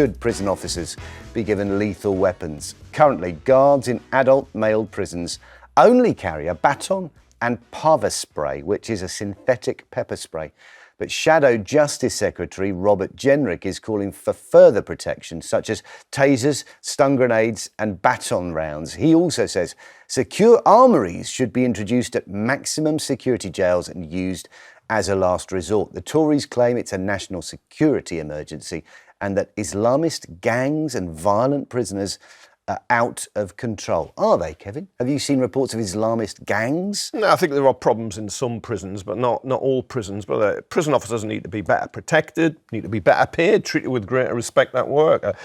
Should prison officers be given lethal weapons? Currently, guards in adult male prisons only carry a baton and Pava spray, which is a synthetic pepper spray. But Shadow Justice Secretary Robert Jenrick is calling for further protection, such as tasers, stun grenades and baton rounds. He also says secure armouries should be introduced at maximum security jails and used as a last resort. The Tories claim it's a national security emergency and that Islamist gangs and violent prisoners are out of control. Are they, Kevin? Have you seen reports of Islamist gangs? No, I think there are problems in some prisons, but not all prisons. But prison officers need to be better protected, need to be better paid, treated with greater respect at work.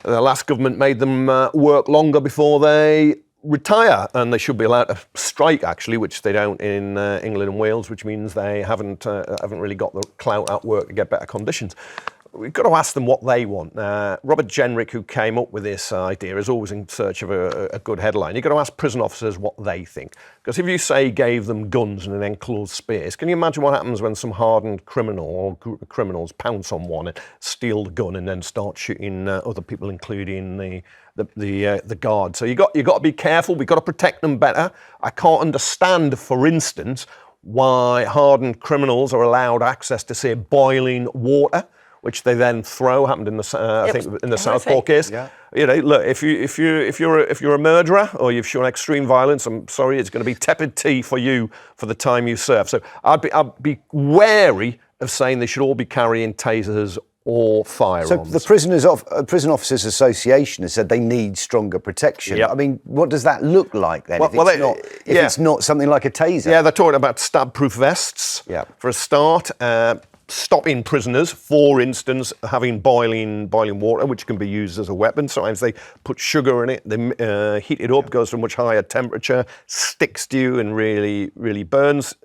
The last government made them work longer before they retire, and they should be allowed to strike, actually, which they don't in England and Wales, which means they haven't really got the clout at work to get better conditions. We've got to ask them what they want. Robert Jenrick, who came up with this idea, is always in search of a good headline. You've got to ask prison officers what they think. Because if you say gave them guns in an enclosed space, can you imagine what happens when some hardened criminal or group of criminals pounce on one and steal the gun and then start shooting other people, including the guard? So you got to be careful. We've got to protect them better. I can't understand, for instance, why hardened criminals are allowed access to, say, boiling water, which they then throw. Happened in the I think in the Southport case. Yeah. You know, look, if you're a murderer or you've shown extreme violence, I'm sorry, it's going to be tepid tea for you for the time you serve. So I'd be wary of saying they should all be carrying tasers or firearms. So the Prison Officers Association has said they need stronger protection. Yep. I mean, what does that look like then? It's not something like a taser. Yeah, they're talking about stab-proof vests. For a start. Stopping prisoners, for instance, having boiling water, which can be used as a weapon. Sometimes they put sugar in it, they heat it up, goes to a much higher temperature, sticks to you and really burns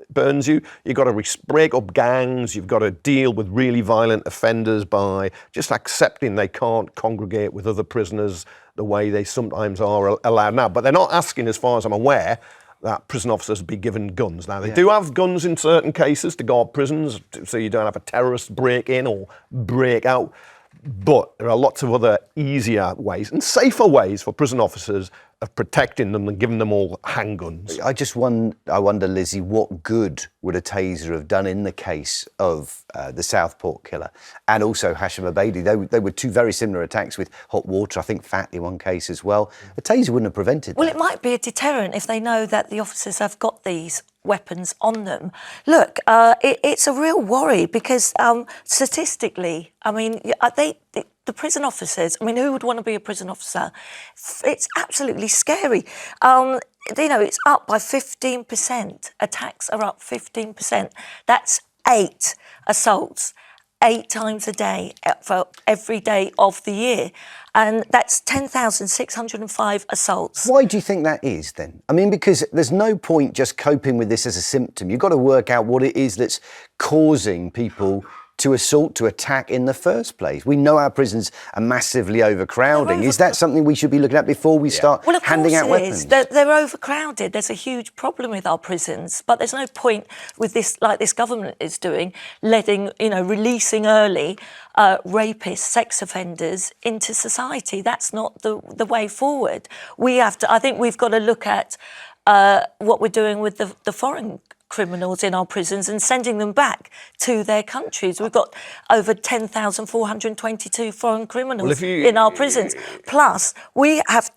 you. You've got to break up gangs, you've got to deal with really violent offenders by just accepting they can't congregate with other prisoners the way they sometimes are allowed now. But they're not asking, as far as I'm aware, that prison officers be given guns. Now, they do have guns in certain cases to guard prisons, so you don't have a terrorist break in or break out. But there are lots of other easier ways and safer ways for prison officers of protecting them than giving them all handguns. I wonder, Lizzie, what good would a taser have done in the case of the Southport killer and also Hashim Abedi? They were two very similar attacks with hot water, I think fat in one case as well. A taser wouldn't have prevented that. Well, it might be a deterrent if they know that the officers have got these weapons on them. Look, it's a real worry because statistically, I mean, the prison officers, I mean, who would want to be a prison officer? It's absolutely scary. It's up by 15%. Attacks are up 15%. That's 8 assaults, 8 times a day for every day of the year. And that's 10,605 assaults. Why do you think that is then? I mean, because there's no point just coping with this as a symptom. You've got to work out what it is that's causing people to assault, to attack in the first place. We know our prisons are massively overcrowding. Is that something we should be looking at before we start handing out weapons? They're overcrowded. There's a huge problem with our prisons, but there's no point with this, like this government is doing, releasing early rapists, sex offenders into society. That's not the way forward. I think we've got to look at what we're doing with the foreign criminals in our prisons and sending them back to their countries. We've got over 10,422 foreign criminals in our prisons. Plus, we have,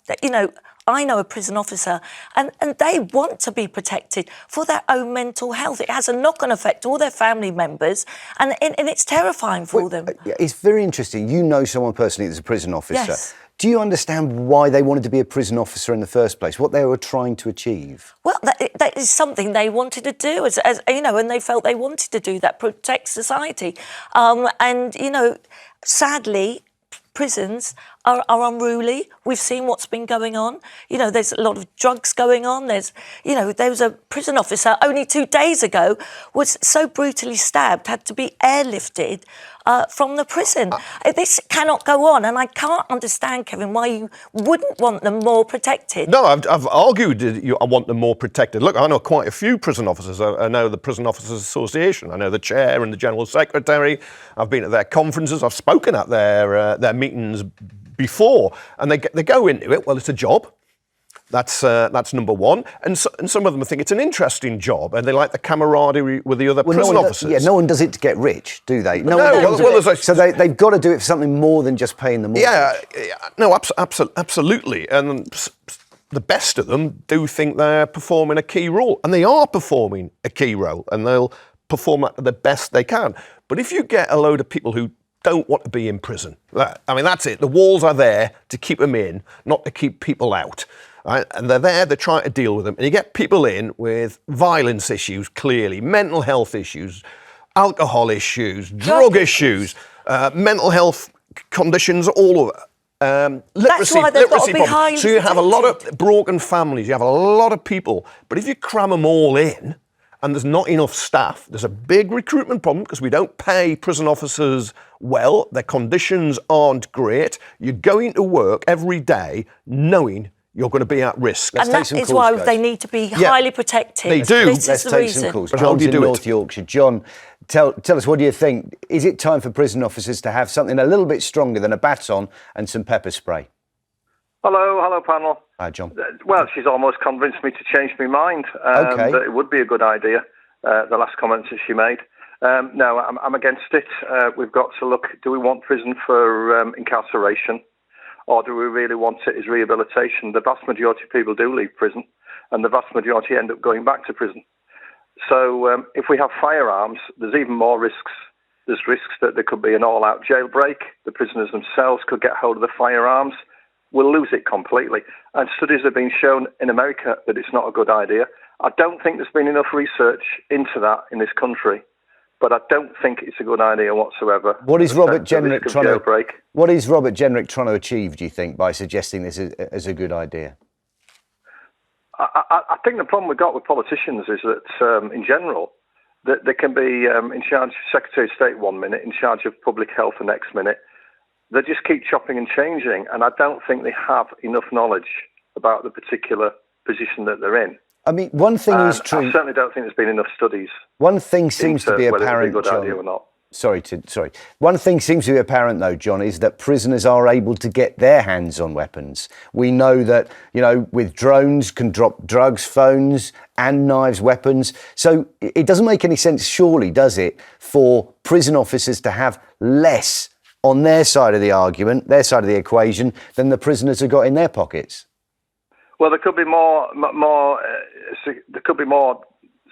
I know a prison officer and they want to be protected for their own mental health. It has a knock-on effect to all their family members and it's terrifying for them. It's very interesting. You know someone personally that's a prison officer. Yes. Do you understand why they wanted to be a prison officer in the first place, what they were trying to achieve? Well, that is something they wanted to do, as and they felt they wanted to do that, protect society. Sadly, prisons are unruly. We've seen what's been going on. You know, there's a lot of drugs going on. There was a prison officer only 2 days ago was so brutally stabbed, had to be airlifted from the prison. This cannot go on, and I can't understand, Kevin, why you wouldn't want them more protected. No, I've argued that I want them more protected. Look, I know quite a few prison officers. I know the Prison Officers Association. I know the chair and the general secretary. I've been at their conferences. I've spoken at their meetings before, and they go into it. Well, it's a job. That's number one. And some of them think it's an interesting job, and they like the camaraderie with the other prison officers. No one does it to get rich, do they? So they've got to do it for something more than just paying the mortgage. No, absolutely. And the best of them do think they're performing a key role, and they are performing a key role, and they'll perform at the best they can. But if you get a load of people who don't want to be in prison, that's it. The walls are there to keep them in, not to keep people out. Right? And they're trying to deal with them. And you get people in with violence issues, clearly, mental health issues, alcohol issues, drug issues, mental health conditions all over. That's why they've got to be highly So you have a lot of broken families, you have a lot of people. But if you cram them all in, and there's not enough staff, there's a big recruitment problem because we don't pay prison officers well. Their conditions aren't great. You're going to work every day knowing you're going to be at risk. And that is why they need to be highly protected. They do. Let's take some calls. John's in North Yorkshire. John, tell us, what do you think? Is it time for prison officers to have something a little bit stronger than a baton and some pepper spray? Hello, panel. Hi, John. Well, she's almost convinced me to change my mind. Okay. That it would be a good idea, the last comments that she made. No, I'm against it. We've got to look, do we want prison for incarceration? Or do we really want it as rehabilitation? The vast majority of people do leave prison, and the vast majority end up going back to prison. So if we have firearms, there's even more risks. There's risks that there could be an all-out jailbreak. The prisoners themselves could get hold of the firearms. We'll lose it completely. And studies have been shown in America that it's not a good idea. I don't think there's been enough research into that in this country. But I don't think it's a good idea whatsoever. What is Robert Jenrick trying to achieve, do you think, by suggesting this as a good idea? I think the problem we've got with politicians is that, in general, that they can be in charge of Secretary of State 1 minute, in charge of public health the next minute. They just keep chopping and changing, and I don't think they have enough knowledge about the particular position that they're in. I mean, one thing is true. I certainly don't think there's been enough studies. One thing seems to be apparent, whether it's a good John. idea or not. Sorry. One thing seems to be apparent, though, John, is that prisoners are able to get their hands on weapons. We know that, with drones can drop drugs, phones, and knives, weapons. So it doesn't make any sense, surely, does it, for prison officers to have less on their side of the argument, their side of the equation, than the prisoners have got in their pockets? Well, there could be more. There could be more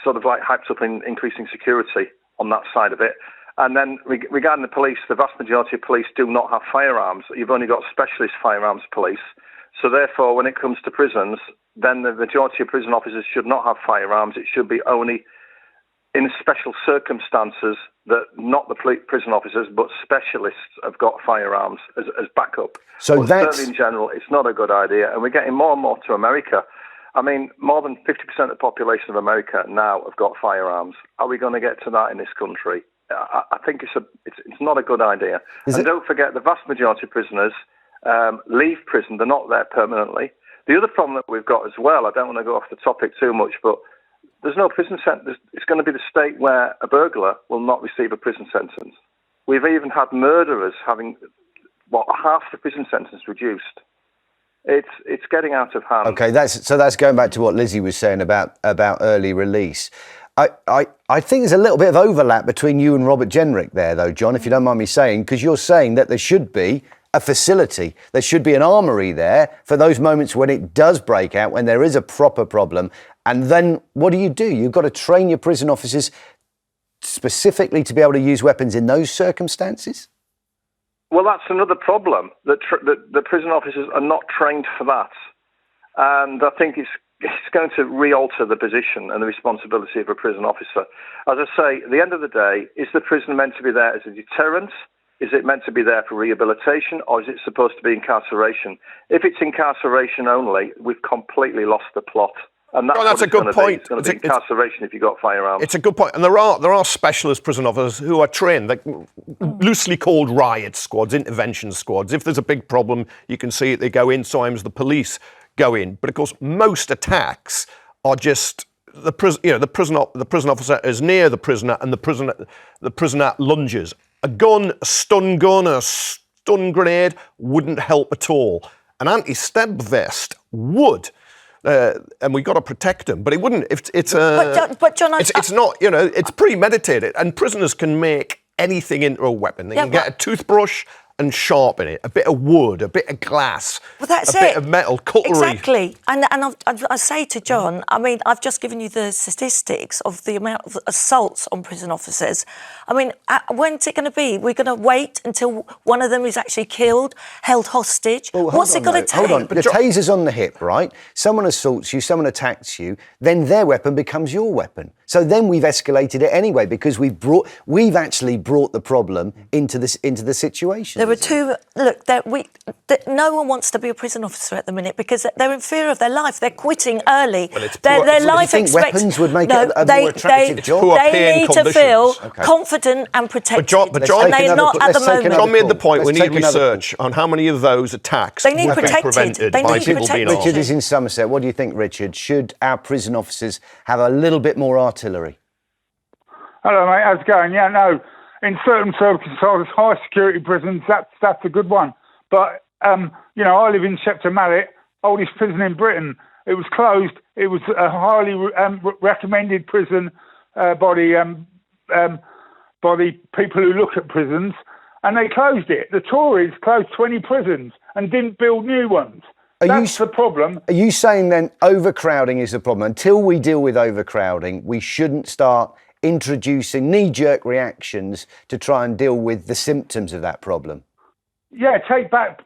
sort of like hyped up in increasing security on that side of it. And then regarding the police, the vast majority of police do not have firearms. You've only got specialist firearms police. So therefore, when it comes to prisons, then the majority of prison officers should not have firearms. It should be only in special circumstances that not the prison officers, but specialists have got firearms as backup. So certainly in general, it's not a good idea. And we're getting more and more to America. I mean, more than 50% of the population of America now have got firearms. Are we going to get to that in this country? I think it's not a good idea. And don't forget, the vast majority of prisoners leave prison. They're not there permanently. The other problem that we've got as well, I don't want to go off the topic too much, but there's no prison sentence. It's going to be the state where a burglar will not receive a prison sentence. We've even had murderers having half the prison sentence reduced. It's getting out of hand. Okay, that's going back to what Lizzie was saying about early release. I think there's a little bit of overlap between you and Robert Jenrick there, though, John, if you don't mind me saying, because you're saying that there should be a facility, there should be an armoury there for those moments when it does break out, when there is a proper problem. And then what do? You've got to train your prison officers specifically to be able to use weapons in those circumstances? Well, that's another problem, that the prison officers are not trained for that. And I think it's going to re-alter the position and the responsibility of a prison officer. As I say, at the end of the day, is the prison meant to be there as a deterrent? Is it meant to be there for rehabilitation, or is it supposed to be incarceration? If it's incarceration only, we've completely lost the plot. And that's a good point. It's going to be incarceration if you've got firearms. It's a good point. And there are specialist prison officers who are trained, like loosely called riot squads, intervention squads. If there's a big problem, you can see it, they go in. Sometimes the police go in. But of course, most attacks are just the prison officer is near the prisoner, and the prisoner lunges. A gun, a stun gun, a stun grenade wouldn't help at all. An anti-stab vest would. And we've got to protect them, but it wouldn't. But John, it's not. It's premeditated, and prisoners can make anything into a weapon. They can get a toothbrush and sharpen it, a bit of wood, a bit of glass, bit of metal, cutlery. Exactly. And I say to John, I mean, I've just given you the statistics of the amount of assaults on prison officers. I mean, when's it going to be? We're going to wait until one of them is actually killed, held hostage? Well, What's it going to take? Hold on. The taser's on the hip, right? Someone assaults you, someone attacks you, then their weapon becomes your weapon. So then we've escalated it anyway because we've actually brought the problem into the situation. There were two. Look, no one wants to be a prison officer at the minute because they're in fear of their life. They're quitting early. Well, their life expectancy. Weapons would make it a more attractive job. They need to feel confident and protected. But John, and they're not at the moment. John made the point. We need research on how many of those attacks would be prevented by people being armed. Richard is in Somerset. What do you think, Richard? Should our prison officers have a little bit more artillery? Hello, mate. How's it going? Yeah, no. In certain circumstances, high security prisons, that's a good one. But, I live in Shepton Mallet, oldest prison in Britain. It was closed. It was a highly recommended prison by the people who look at prisons, and they closed it. The Tories closed 20 prisons and didn't build new ones. That's the problem. Are you saying then overcrowding is the problem? Until we deal with overcrowding, we shouldn't start introducing knee-jerk reactions to try and deal with the symptoms of that problem? Yeah, take back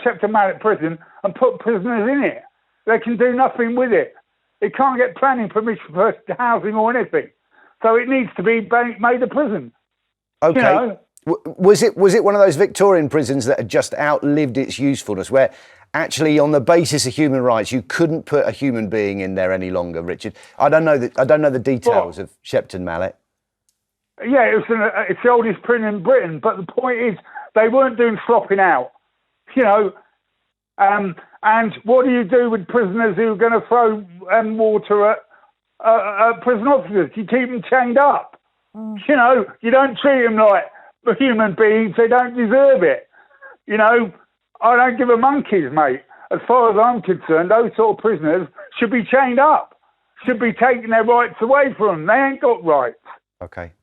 Shepton Mallet prison and put prisoners in it. They can do nothing with it. It can't get planning permission for housing or anything. So it needs to be made a prison. Okay. Was it one of those Victorian prisons that had just outlived its usefulness, where actually on the basis of human rights you couldn't put a human being in there any longer, Richard? I don't know the details of Shepton Mallet. Yeah, it's the oldest prison in Britain, but the point is they weren't doing slopping out, and what do you do with prisoners who are going to throw water at prison officers? You keep them chained up. You don't treat them like human beings. They don't deserve it. I don't give a monkeys, mate. As far as I'm concerned, those sort of prisoners should be chained up, should be taking their rights away from them. They ain't got rights. Okay.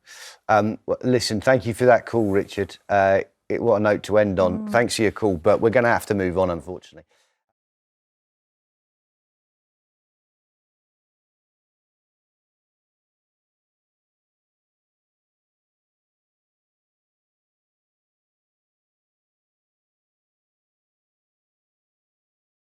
Listen, thank you for that call, Richard. What a note to end on. Thanks for your call, but we're going to have to move on, unfortunately.